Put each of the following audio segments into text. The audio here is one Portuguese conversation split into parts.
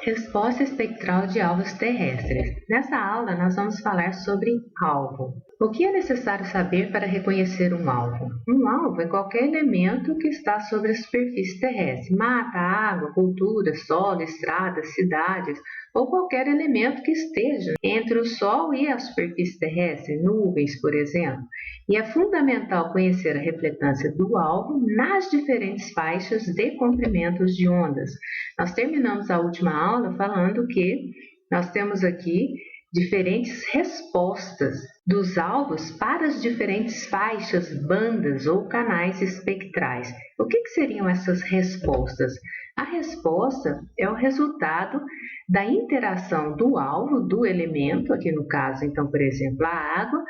Resposta espectral de alvos terrestres. Nessa aula, nós vamos falar sobre alvo. O que é necessário saber para reconhecer um alvo? Um alvo é qualquer elemento que está sobre a superfície terrestre, mata, água, cultura, solo, estradas, cidades, ou qualquer elemento que esteja entre o Sol e a superfície terrestre, nuvens, por exemplo. E é fundamental conhecer a refletância do alvo nas diferentes faixas de comprimentos de ondas. Nós terminamos a última aula falando que nós temos aqui diferentes respostas dos alvos para as diferentes faixas, bandas ou canais espectrais. O que seriam essas respostas? A resposta é o resultado da interação do alvo, do elemento, aqui no caso, então, por exemplo, a água,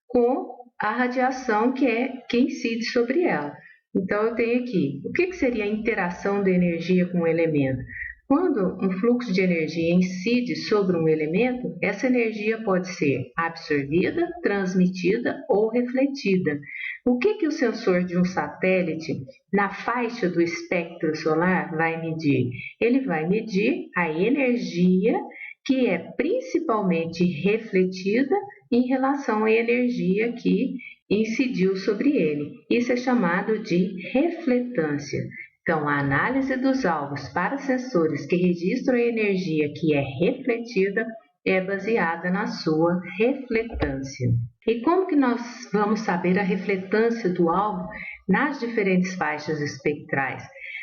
com a radiação que incide sobre ela. Então, eu tenho aqui, o que seria a interação da energia com o elemento? Quando um fluxo de energia incide sobre um elemento, essa energia pode ser absorvida, transmitida ou refletida. O que o sensor de um satélite na faixa do espectro solar vai medir? Ele vai medir a energia que é principalmente refletida em relação à energia que incidiu sobre ele. Isso é chamado de refletância. Então, a análise dos alvos para sensores que registram a energia que é refletida é baseada na sua refletância. E como que nós vamos saber a refletância do alvo nas diferentes faixas espectrais?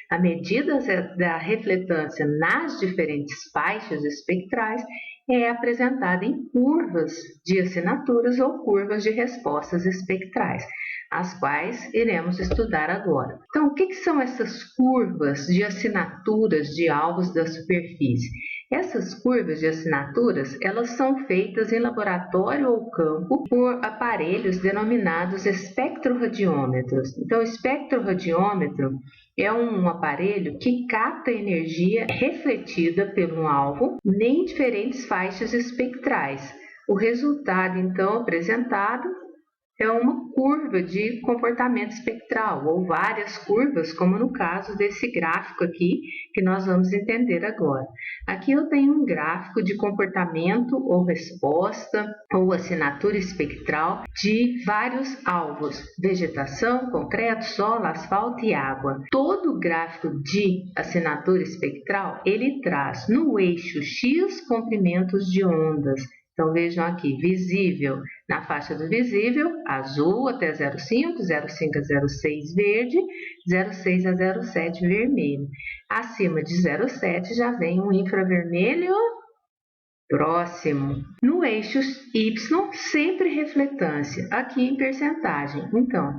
A medida da refletância nas diferentes faixas espectrais é apresentada em curvas de assinaturas ou curvas de respostas espectrais, as quais iremos estudar agora. Então, o que são essas curvas de assinaturas de alvos da superfície? Essas curvas de assinaturas, elas são feitas em laboratório ou campo por aparelhos denominados espectroradiômetros. Então, o espectroradiômetro é um aparelho que capta energia refletida pelo alvo em diferentes faixas espectrais. O resultado, então, apresentado é uma curva de comportamento espectral, ou várias curvas, como no caso desse gráfico aqui, que nós vamos entender agora. Aqui eu tenho um gráfico de comportamento ou resposta, ou assinatura espectral de vários alvos: vegetação, concreto, solo, asfalto e água. Todo gráfico de assinatura espectral, ele traz no eixo X comprimentos de ondas. Então, vejam aqui, visível, na faixa do visível, azul até 0,5, 0,5 a 0,6 verde, 0,6 a 0,7 vermelho. Acima de 0,7 já vem um infravermelho próximo. No eixo Y, sempre refletância, aqui em percentagem. Então,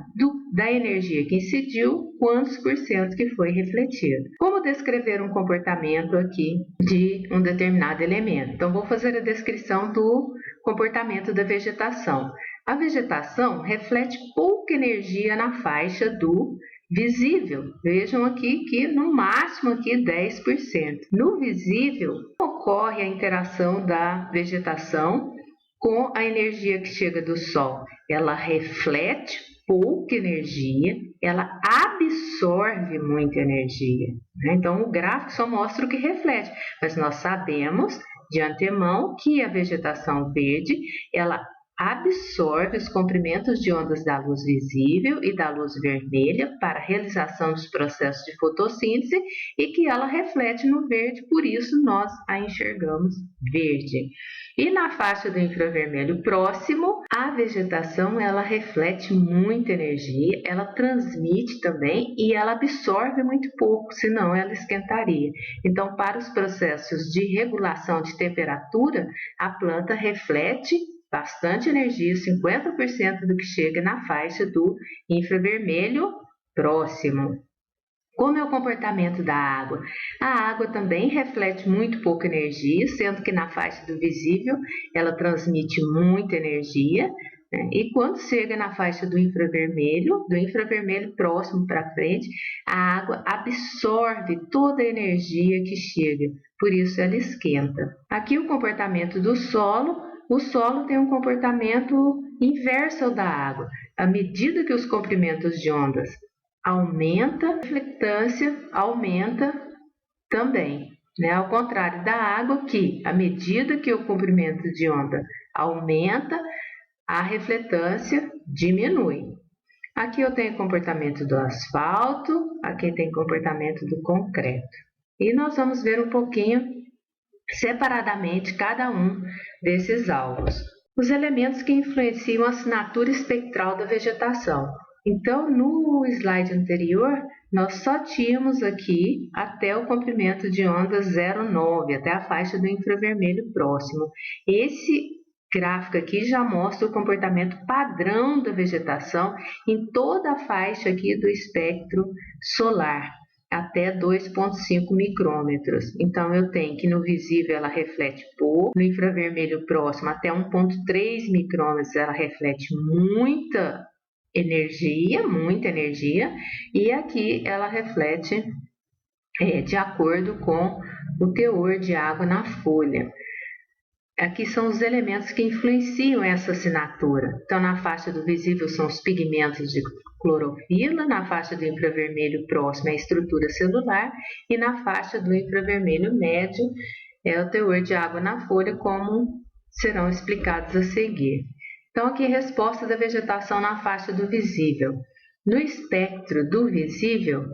da energia que incidiu, quantos por cento que foi refletido. Como descrever um comportamento aqui de um determinado elemento? Então, vou fazer a descrição do comportamento da vegetação. A vegetação reflete pouca energia na faixa do visível. Vejam aqui que no máximo aqui 10%. No visível ocorre a interação da vegetação com a energia que chega do Sol. Ela reflete pouca energia, ela absorve muita energia. Então, o gráfico só mostra o que reflete, mas nós sabemos de antemão que a vegetação verde, ela absorve os comprimentos de ondas da luz visível e da luz vermelha para a realização dos processos de fotossíntese e que ela reflete no verde, por isso nós a enxergamos verde. E na faixa do infravermelho próximo, a vegetação ela reflete muita energia, ela transmite também e ela absorve muito pouco, senão ela esquentaria. Então, para os processos de regulação de temperatura, a planta reflete bastante energia, 50% do que chega na faixa do infravermelho próximo. Como é o comportamento da água? A água também reflete muito pouca energia, sendo que na faixa do visível ela transmite muita energia, né? E quando chega na faixa do infravermelho próximo para frente, a água absorve toda a energia que chega, por isso ela esquenta. Aqui o comportamento do solo. O solo tem um comportamento inverso ao da água. À medida que os comprimentos de ondas aumenta, a reflectância aumenta também. né? Ao contrário da água, que à medida que o comprimento de onda aumenta, a refletância diminui. Aqui eu tenho comportamento do asfalto, aqui tem comportamento do concreto. E nós vamos ver um pouquinho separadamente cada um desses alvos. Os elementos que influenciam a assinatura espectral da vegetação. Então, no slide anterior, nós só tínhamos aqui até o comprimento de onda 0,9, até a faixa do infravermelho próximo. Esse gráfico aqui já mostra o comportamento padrão da vegetação em toda a faixa aqui do espectro solar, até 2,5 micrômetros. Então, eu tenho que no visível ela reflete pouco, no infravermelho próximo até 1,3 micrômetros ela reflete muita energia, e aqui ela reflete de acordo com o teor de água na folha. Aqui são os elementos que influenciam essa assinatura. Então, na faixa do visível são os pigmentos de clorofila, na faixa do infravermelho próximo é a estrutura celular e na faixa do infravermelho médio é o teor de água na folha, como serão explicados a seguir. Então, aqui a resposta da vegetação na faixa do visível. No espectro do visível,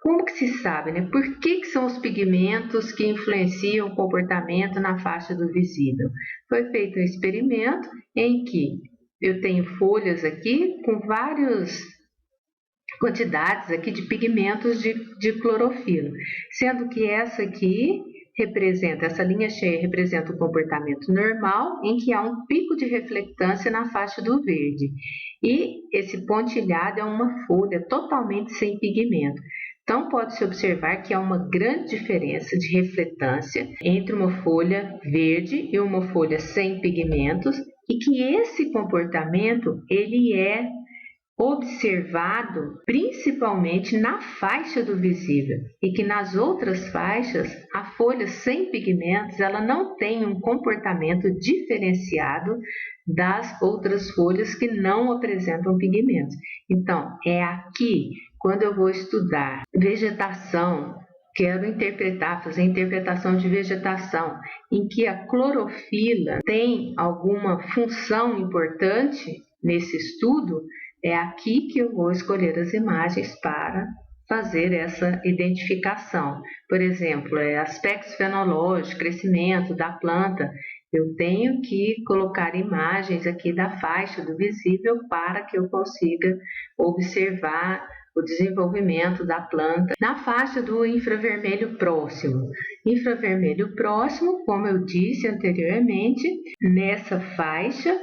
como que se sabe, né? Por que são os pigmentos que influenciam o comportamento na faixa do visível? Foi feito um experimento em que eu tenho folhas aqui com várias quantidades aqui de pigmentos de clorofila, sendo que essa linha cheia representa o comportamento normal, em que há um pico de reflectância na faixa do verde. E esse pontilhado é uma folha totalmente sem pigmento. Então, pode-se observar que há uma grande diferença de refletância entre uma folha verde e uma folha sem pigmentos, e que esse comportamento ele é observado principalmente na faixa do visível, e que nas outras faixas a folha sem pigmentos ela não tem um comportamento diferenciado das outras folhas que não apresentam pigmentos. Então, é aqui, quando eu vou estudar vegetação, quero fazer interpretação de vegetação, em que a clorofila tem alguma função importante nesse estudo, é aqui que eu vou escolher as imagens para fazer essa identificação. Por exemplo, aspectos fenológicos, crescimento da planta, eu tenho que colocar imagens aqui da faixa do visível para que eu consiga observar o desenvolvimento da planta na faixa do infravermelho próximo. Infravermelho próximo, como eu disse anteriormente, nessa faixa,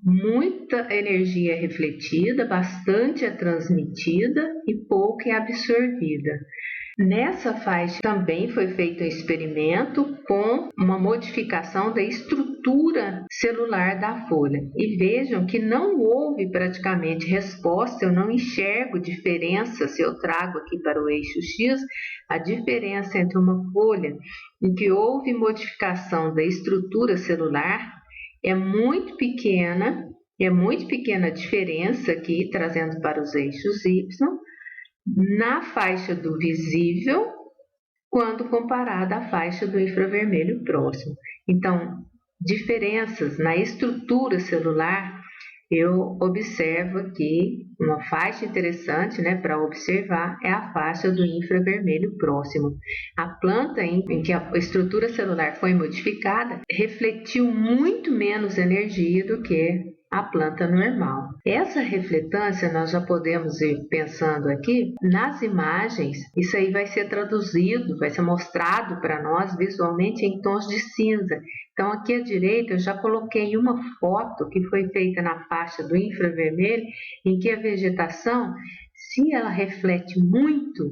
muita energia é refletida, bastante é transmitida e pouco é absorvida. Nessa faixa também foi feito um experimento com uma modificação da estrutura celular da folha. E vejam que não houve praticamente resposta, eu não enxergo diferença se eu trago aqui para o eixo X, a diferença entre uma folha em que houve modificação da estrutura celular é muito pequena a diferença aqui, trazendo para os eixos Y, na faixa do visível, quando comparada à faixa do infravermelho próximo. Então, diferenças na estrutura celular, eu observo aqui uma faixa interessante, né, para observar é a faixa do infravermelho próximo. A planta em que a estrutura celular foi modificada refletiu muito menos energia do que a planta normal. Essa refletância nós já podemos ir pensando aqui nas imagens, isso aí vai ser traduzido, vai ser mostrado para nós visualmente em tons de cinza. Então aqui à direita eu já coloquei uma foto que foi feita na faixa do infravermelho, em que a vegetação, se ela reflete muito,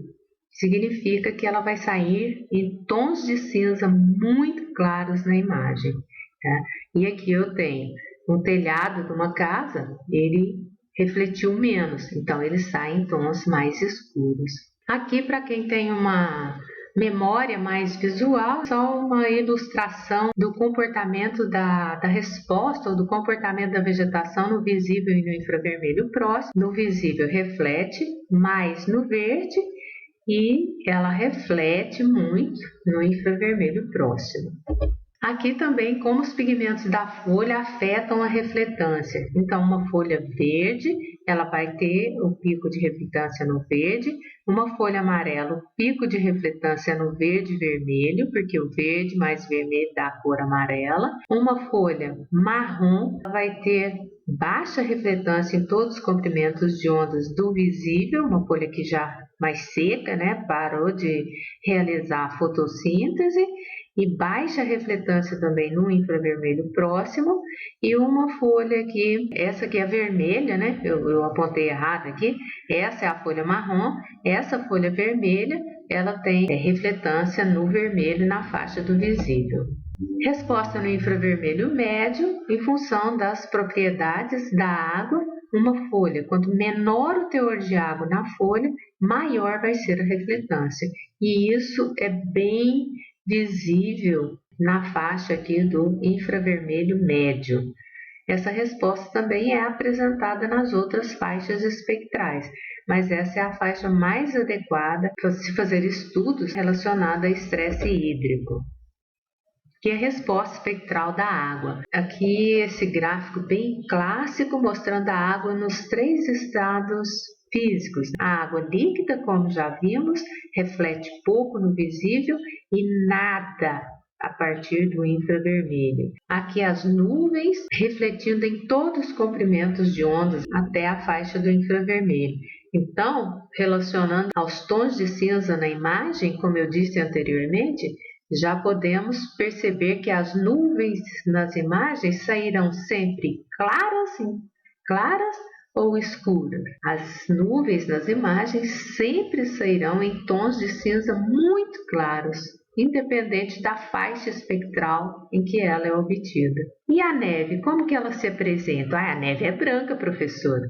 significa que ela vai sair em tons de cinza muito claros na imagem, tá? E aqui eu tenho um telhado de uma casa, ele refletiu menos, então ele sai em tons mais escuros. Aqui, para quem tem uma memória mais visual, só uma ilustração do comportamento da resposta ou do comportamento da vegetação no visível e no infravermelho próximo. No visível reflete mais no verde e ela reflete muito no infravermelho próximo. Aqui também como os pigmentos da folha afetam a refletância. Então, uma folha verde, ela vai ter o pico de refletância no verde. Uma folha amarela, o pico de refletância no verde e vermelho, porque o verde mais vermelho dá a cor amarela. Uma folha marrom vai ter baixa refletância em todos os comprimentos de ondas do visível, uma folha que já mais seca, né, parou de realizar a fotossíntese, e baixa refletância também no infravermelho próximo, e uma folha aqui, essa aqui é vermelha, né? Eu apontei errado aqui, essa é a folha marrom, essa folha vermelha, ela tem refletância no vermelho na faixa do visível. Resposta no infravermelho médio, em função das propriedades da água, uma folha, quanto menor o teor de água na folha, maior vai ser a refletância, e isso é bem visível na faixa aqui do infravermelho médio. Essa resposta também é apresentada nas outras faixas espectrais, mas essa é a faixa mais adequada para se fazer estudos relacionados a estresse hídrico, que é a resposta espectral da água. Aqui esse gráfico bem clássico mostrando a água nos 3 estados físicos. A água líquida, como já vimos, reflete pouco no visível e nada a partir do infravermelho. Aqui as nuvens refletindo em todos os comprimentos de ondas até a faixa do infravermelho. Então, relacionando aos tons de cinza na imagem, como eu disse anteriormente, já podemos perceber que as nuvens nas imagens sairão sempre claras ou escuras. As nuvens nas imagens sempre sairão em tons de cinza muito claros, independente da faixa espectral em que ela é obtida. E a neve, como que ela se apresenta? A neve é branca, professor,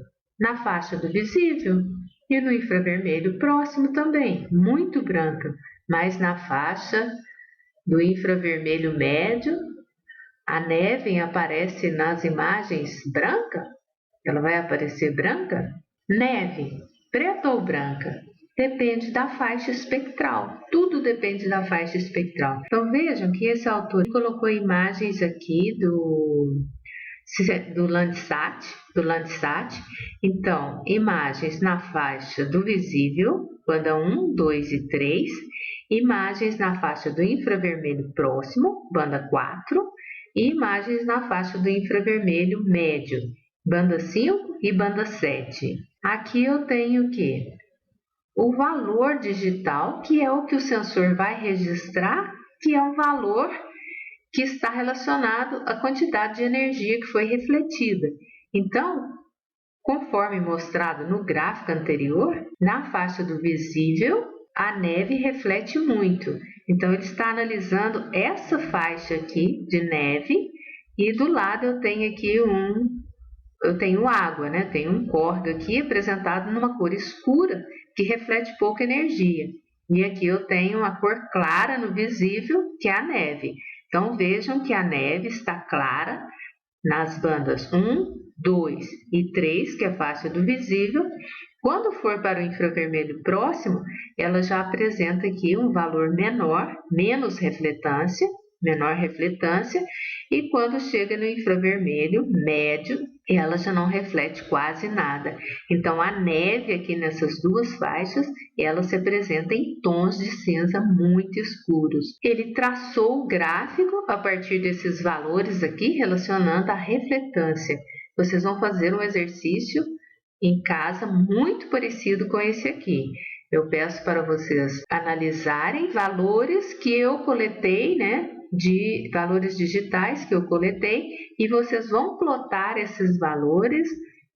na faixa do visível e no infravermelho próximo também, muito branca, mas na faixa do infravermelho médio, a neve aparece nas imagens branca? Ela vai aparecer branca? Neve, preta ou branca? Depende da faixa espectral. Tudo depende da faixa espectral. Então vejam que esse autor colocou imagens aqui do Landsat. Então, imagens na faixa do visível, banda 1, 2 e 3, imagens na faixa do infravermelho próximo, banda 4, e imagens na faixa do infravermelho médio, banda 5 e banda 7. Aqui eu tenho o quê? O valor digital, que é o que o sensor vai registrar, que é um valor que está relacionado à quantidade de energia que foi refletida. Então, conforme mostrado no gráfico anterior, na faixa do visível, a neve reflete muito. Então, ele está analisando essa faixa aqui de neve e do lado eu tenho aqui água, né? Tem um córrego aqui apresentado numa cor escura que reflete pouca energia. E aqui eu tenho uma cor clara no visível, que é a neve. Então, vejam que a neve está clara nas bandas 1, 2 e 3, que é a faixa do visível. Quando for para o infravermelho próximo, ela já apresenta aqui um valor menor, menor refletância, e quando chega no infravermelho médio, ela já não reflete quase nada. Então, a neve aqui nessas duas faixas, ela se apresenta em tons de cinza muito escuros. Ele traçou o gráfico a partir desses valores aqui, relacionando a refletância. Vocês vão fazer um exercício em casa muito parecido com esse aqui. Eu peço para vocês analisarem valores que eu coletei, né? De valores digitais que eu coletei, e vocês vão plotar esses valores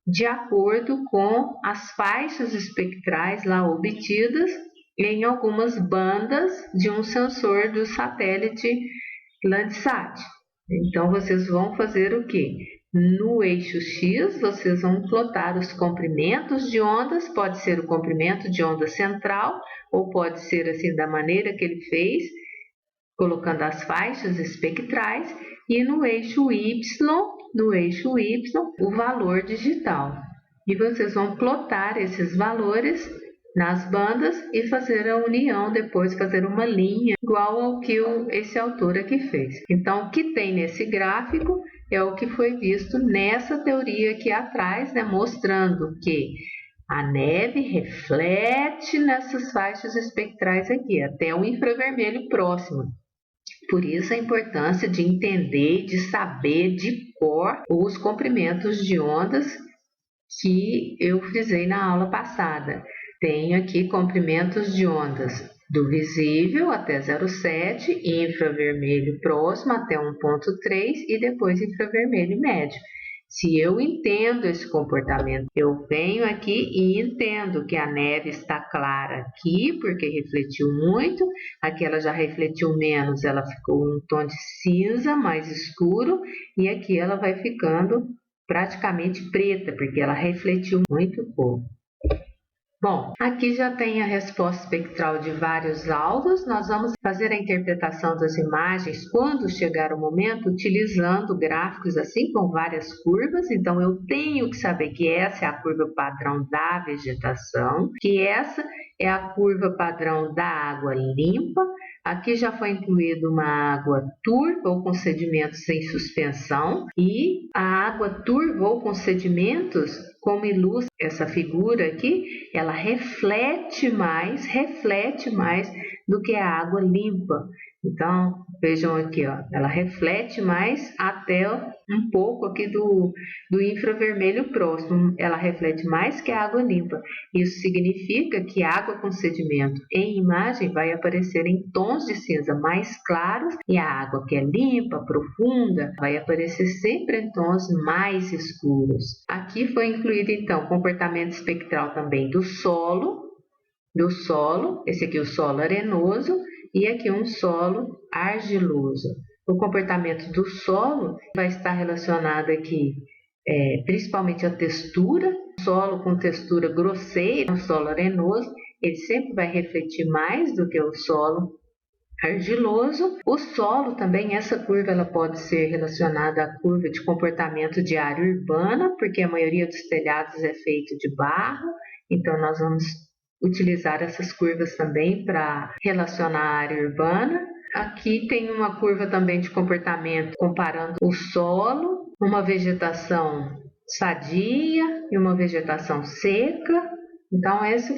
de acordo com as faixas espectrais lá obtidas em algumas bandas de um sensor do satélite Landsat. Então, vocês vão fazer o quê? No eixo X, vocês vão plotar os comprimentos de ondas, pode ser o comprimento de onda central, ou pode ser assim da maneira que ele fez, colocando as faixas espectrais, e no eixo Y, o valor digital. E vocês vão plotar esses valores nas bandas e fazer a união, depois fazer uma linha igual ao que esse autor aqui fez. Então, o que tem nesse gráfico é o que foi visto nessa teoria aqui atrás, né, mostrando que a neve reflete nessas faixas espectrais aqui, até o infravermelho próximo. Por isso a importância de entender, de saber de cor os comprimentos de ondas que eu frisei na aula passada. Tenho aqui comprimentos de ondas do visível até 0,7, infravermelho próximo até 1,3 e depois infravermelho médio. Se eu entendo esse comportamento, eu venho aqui e entendo que a neve está clara aqui, porque refletiu muito, aqui ela já refletiu menos, ela ficou um tom de cinza mais escuro, e aqui ela vai ficando praticamente preta, porque ela refletiu muito pouco. Bom, aqui já tem a resposta espectral de vários alvos. Nós vamos fazer a interpretação das imagens quando chegar o momento, utilizando gráficos assim com várias curvas. Então, eu tenho que saber que essa é a curva padrão da vegetação, que essa é a curva padrão da água limpa. Aqui já foi incluída uma água turva ou com sedimentos em suspensão, e a água turva ou com sedimentos, como ilustra essa figura aqui, ela reflete mais do que a água limpa. Então, vejam aqui, ó, ela reflete mais até um pouco aqui do infravermelho próximo. Ela reflete mais que a água limpa. Isso significa que a água com sedimento em imagem vai aparecer em tons de cinza mais claros, e a água que é limpa, profunda, vai aparecer sempre em tons mais escuros. Aqui foi incluído, então, comportamento espectral também do solo, esse aqui é o solo arenoso, e aqui um solo argiloso. O comportamento do solo vai estar relacionado aqui principalmente à textura. Solo com textura grosseira, um solo arenoso, ele sempre vai refletir mais do que o solo argiloso. O solo também, essa curva ela pode ser relacionada à curva de comportamento de área urbana, porque a maioria dos telhados é feito de barro, então nós vamos utilizar essas curvas também para relacionar a área urbana. Aqui tem uma curva também de comportamento comparando o solo, uma vegetação sadia e uma vegetação seca. Então, esse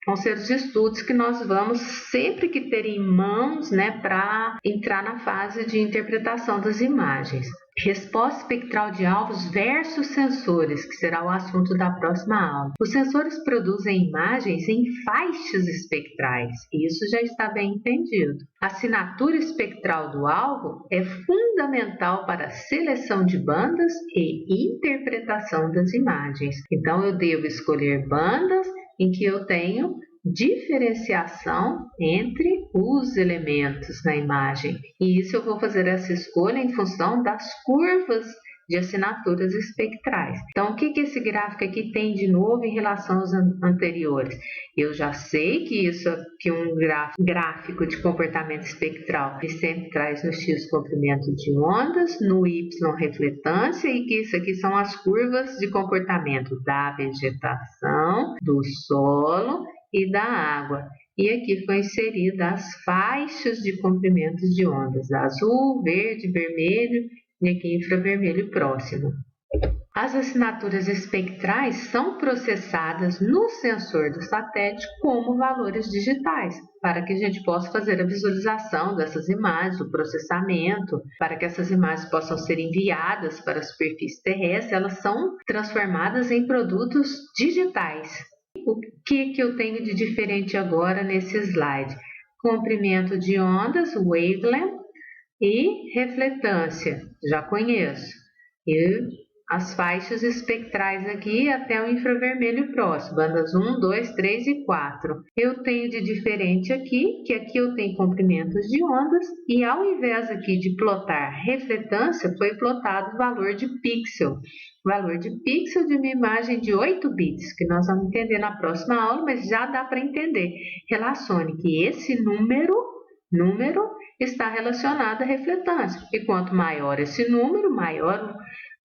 vão ser os estudos que nós vamos sempre que ter em mãos, né, para entrar na fase de interpretação das imagens. Resposta espectral de alvos versus sensores, que será o assunto da próxima aula. Os sensores produzem imagens em faixas espectrais, e isso já está bem entendido. A assinatura espectral do alvo é fundamental para a seleção de bandas e interpretação das imagens. Então, eu devo escolher bandas em que eu tenho diferenciação entre os elementos na imagem. E isso eu vou fazer essa escolha em função das curvas de assinaturas espectrais. Então, o que esse gráfico aqui tem de novo em relação aos anteriores? Eu já sei que um gráfico de comportamento espectral que sempre traz no X comprimento de ondas, no Y refletância, e que isso aqui são as curvas de comportamento da vegetação, do solo e da água. E aqui foi inserida as faixas de comprimentos de ondas, azul, verde, vermelho e aqui infravermelho próximo. As assinaturas espectrais são processadas no sensor do satélite como valores digitais, para que a gente possa fazer a visualização dessas imagens, o processamento, para que essas imagens possam ser enviadas para a superfície terrestre. Elas são transformadas em produtos digitais. O que eu tenho de diferente agora nesse slide? Comprimento de ondas, wavelength, e refletância, já conheço. E as faixas espectrais aqui até o infravermelho próximo, bandas 1, 2, 3 e 4. Eu tenho de diferente aqui, que aqui eu tenho comprimentos de ondas, e ao invés aqui de plotar refletância, foi plotado o valor de pixel. Valor de pixel de uma imagem de 8 bits, que nós vamos entender na próxima aula, mas já dá para entender. Relacione que esse número está relacionado à refletância. E quanto maior esse número, maior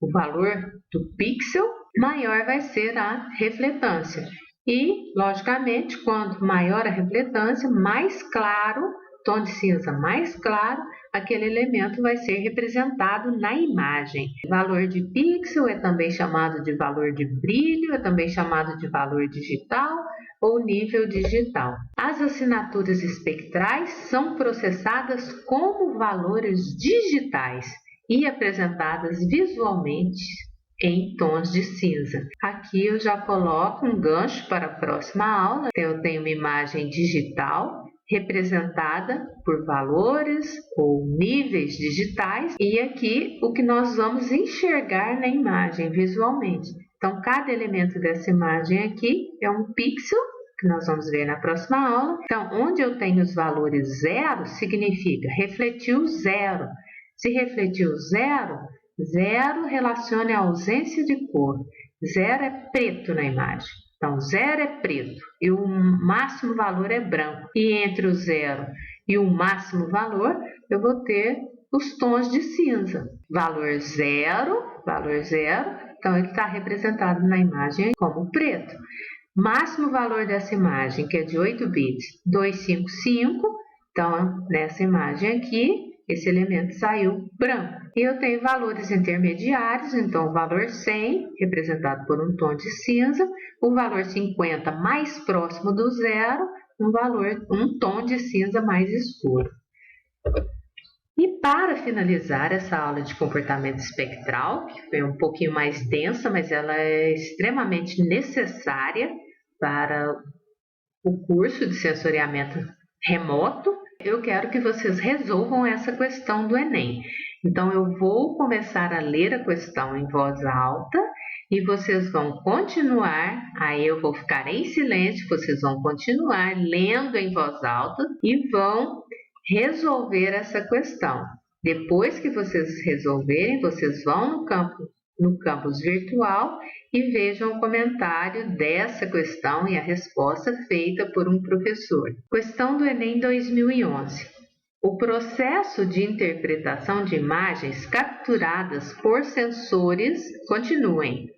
o valor do pixel, maior vai ser a refletância. E, logicamente, quanto maior a refletância, mais claro, tom de cinza mais claro, aquele elemento vai ser representado na imagem. Valor de pixel é também chamado de valor de brilho, é também chamado de valor digital ou nível digital. As assinaturas espectrais são processadas como valores digitais e apresentadas visualmente em tons de cinza. Aqui eu já coloco um gancho para a próxima aula. Eu tenho uma imagem digital representada por valores ou níveis digitais e aqui o que nós vamos enxergar na imagem visualmente. Então, cada elemento dessa imagem aqui é um pixel, que nós vamos ver na próxima aula. Então, onde eu tenho os valores zero, significa refletiu zero. Se refletiu zero, zero relaciona a ausência de cor. Zero é preto na imagem. Então, zero é preto e o máximo valor é branco. E entre o zero e o máximo valor, eu vou ter os tons de cinza. Valor zero, então ele está representado na imagem como preto. Máximo valor dessa imagem, que é de 8 bits, 255. Então, nessa imagem aqui, esse elemento saiu branco. E eu tenho valores intermediários, então o valor 100, representado por um tom de cinza, o valor 50 mais próximo do zero, um tom de cinza mais escuro. E para finalizar essa aula de comportamento espectral, que foi um pouquinho mais densa, mas ela é extremamente necessária para o curso de sensoriamento remoto, eu quero que vocês resolvam essa questão do Enem. Então, eu vou começar a ler a questão em voz alta e vocês vão continuar, aí eu vou ficar em silêncio, vocês vão continuar lendo em voz alta e vão resolver essa questão. Depois que vocês resolverem, vocês vão no campus virtual e vejam o comentário dessa questão e a resposta feita por um professor. Questão do Enem 2011. O processo de interpretação de imagens capturadas por sensores continuem.